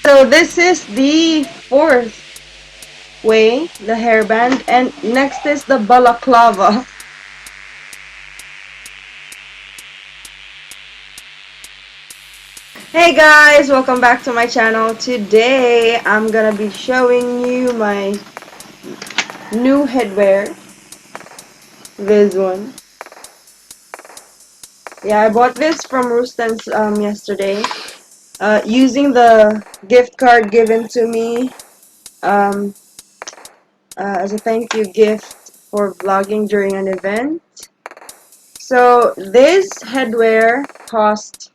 So this is the fourth way, the hairband, and next is the balaclava. Hey guys, welcome back to my channel. Today I'm gonna be showing you my new headwear. This one. Yeah, I bought this from Rustan's yesterday. Using the gift card given to me um, as a thank you gift for vlogging during an event. So this headwear cost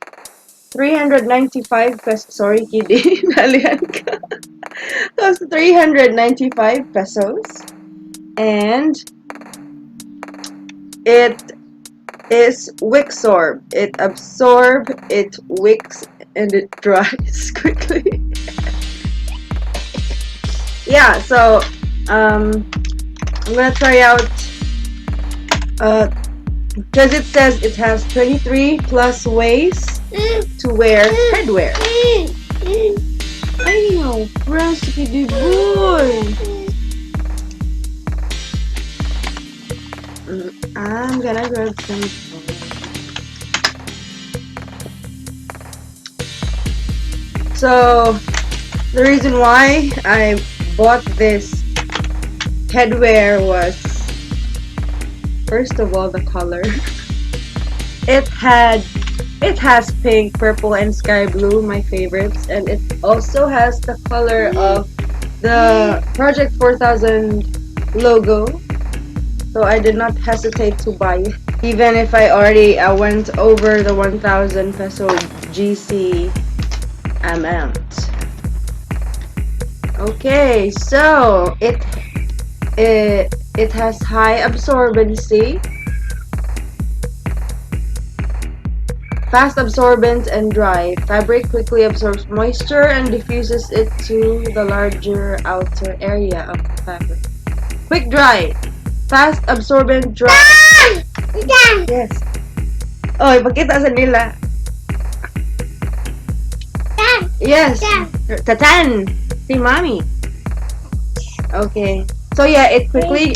395 pesos. Sorry, kidding. Nalihan ka. Cost 395 pesos. And it is Wixorb. It absorbs, it wicks, and it dries quickly. Yeah, so I'm gonna try out because it says it has 23 plus ways to wear headwear. Ayaw, recipe boy. I'm gonna grab some. So the reason why I bought this headwear was, first of all, the color. It has pink, purple, and sky blue, my favorites, and it also has the color of the Project 4000 logo. So I did not hesitate to buy it, even if I already went over the 1,000 peso GC amount. Okay, so it has high absorbency, fast absorbent and dry. Fabric quickly absorbs moisture and diffuses it to the larger outer area of the fabric. Quick dry, fast absorbent dry. Yes. Oh, ipakita sa nila. Yes. Tatan. Si mommy. Okay. So yeah, it quickly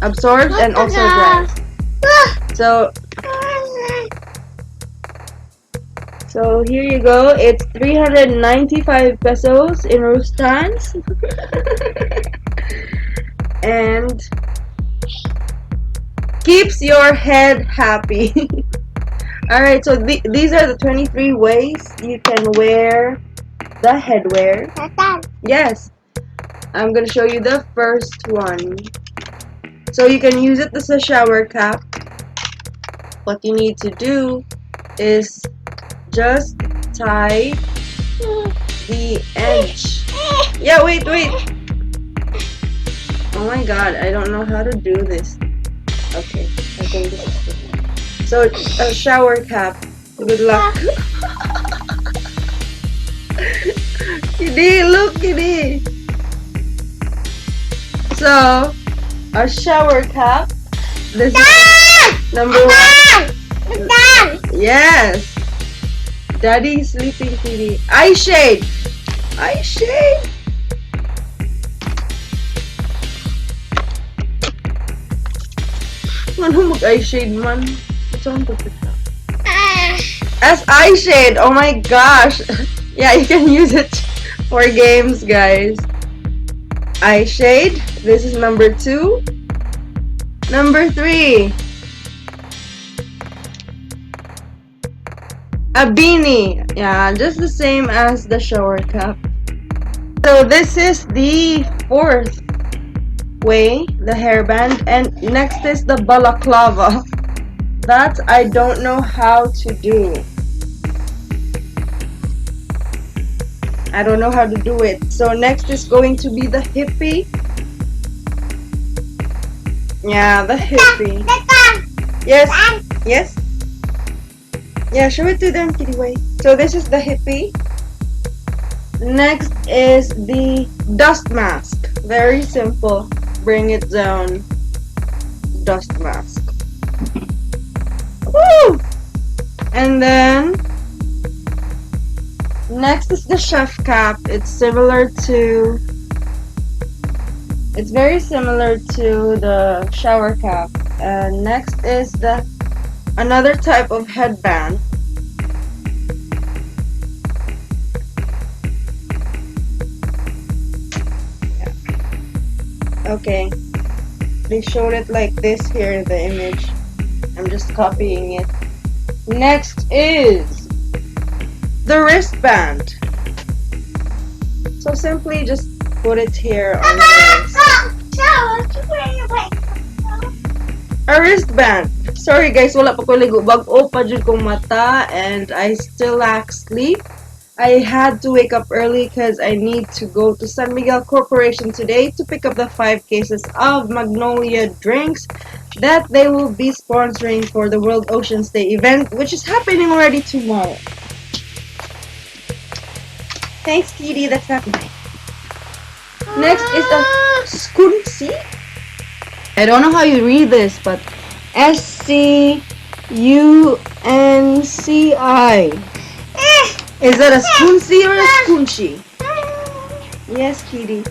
absorbs and also dries. So here you go. It's 395 pesos in Rustan's. And keeps your head happy. Alright, so these are the 23 ways you can wear the headwear. Yes. I'm gonna show you the first one. So you can use it as a shower cap. What you need to do is just tie the edge. Yeah, wait. Oh my god, I don't know how to do this. Okay, I think this is good. So a shower cap. Good luck. Kidi, look, Kidi. So a shower cap. This is number one. Yes. Daddy is sleeping, Kitty. Eye shade. Ano mag-eye shade man? Saan to kita? As eye shade. Oh my gosh. Yeah, you can use it for games, guys. Eye shade. This is number 2. Number 3. A beanie. Yeah, just the same as the shower cap. So this is the fourth way, the hairband, and next is the balaclava. That I don't know how to do. I don't know how to do it. So next is going to be the hippie. Yeah, the hippie. Yes. Yeah, show it to them, Kitty Way. So this is the hippie. Next is the dust mask. Very simple. Bring it down. Dust mask. Woo! And then Next is the chef cap. It's very similar to the shower cap. And next is the another type of headband. Okay, they showed it like this here in the image. I'm just copying it. Next is the wristband. So simply just put it here on the wrist. A wristband. Sorry guys, wala pa ko ligo. Bag-o pa jud kong mata and I still lack sleep. I had to wake up early because I need to go to San Miguel Corporation today to pick up the 5 cases of Magnolia drinks that they will be sponsoring for the World Oceans Day event, which is happening already tomorrow. Thanks, Kitty. That's not mine. Next is a skunci. I don't know how you read this, but SCUNCI. Is that a skunci or a skunci? Yes, Kitty.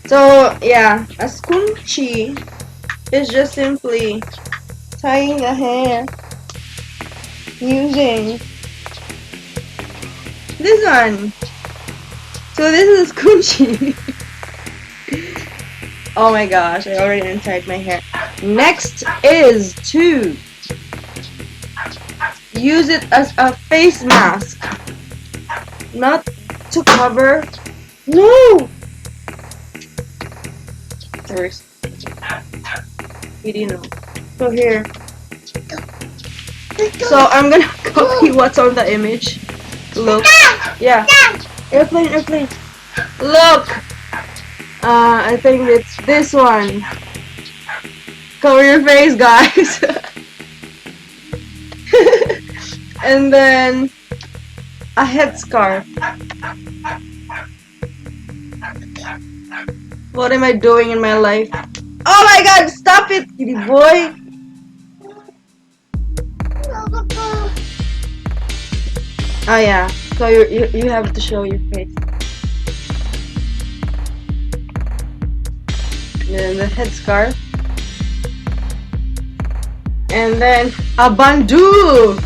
So, yeah, a skunci is just simply tying the hair using this one. So this is a skunci. Oh my gosh, I already untied my hair. Next is to use it as a face mask. Not to cover. No! First. You didn't know. So here. So I'm gonna copy what's on the image. Look. Yeah. Airplane, airplane. Look! I think it's this one. Cover your face, guys. And then a headscarf. What am I doing in my life? Oh my god, stop it, kitty boy! Oh yeah, so you have to show your face. And then the headscarf. And then a bandeau!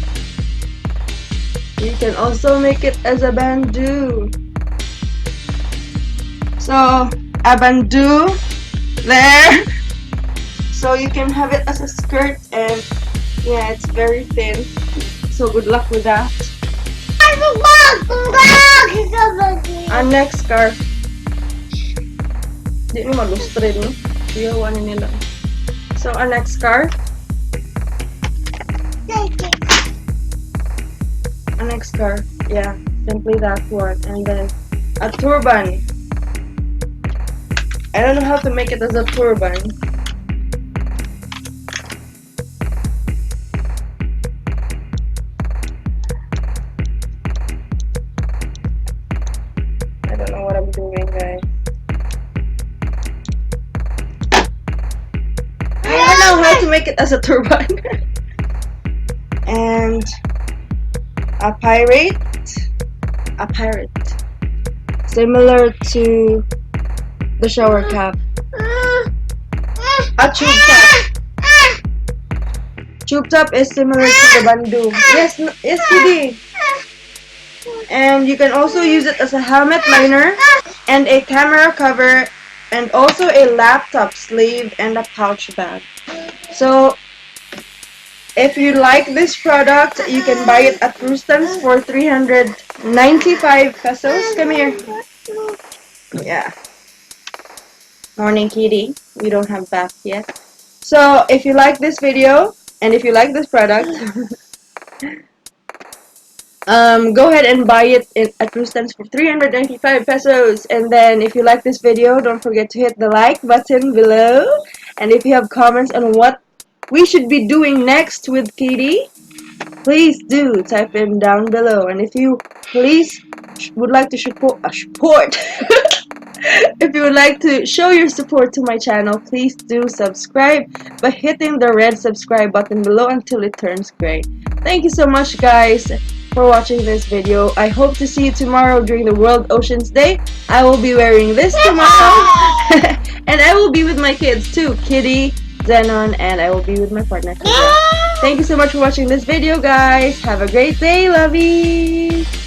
You can also make it as a bandeau. So, a bandeau there. So you can have it as a skirt and yeah, it's very thin. So good luck with that. Our next scarf. Di ni malustre no? Iyawan nila. So our next scarf. Our next scarf. Yeah, simply that one. And then a turban. I don't know how to make it as a turban. I don't know what I'm doing, guys. I don't know how to make it as a turban. And a pirate. A pirate. Similar to the shower cap. A tube top. Tube top is similar to the bandeau. Yes, yes, kitty. And you can also use it as a helmet liner and a camera cover and also a laptop sleeve and a pouch bag. So if you like this product, you can buy it at Rustan's for 395 pesos. Come here. Yeah. Morning, kitty. We don't have bath yet. So if you like this video and if you like this product, go ahead and buy it at Rustan's for 395 pesos. And then if you like this video, don't forget to hit the like button below. And if you have comments on what we should be doing next with Kitty, please do type them down below. And if you please would like to support if you would like to show your support to my channel, please do subscribe by hitting the red subscribe button below until it turns gray. Thank you so much, guys. for watching this video. I hope to see you tomorrow during the World Oceans Day. I will be wearing this tomorrow. And I will be with my kids too, Kitty, Zenon, and I will be with my partner, Kazan. Thank you so much for watching this video, guys. Have a great day, lovies!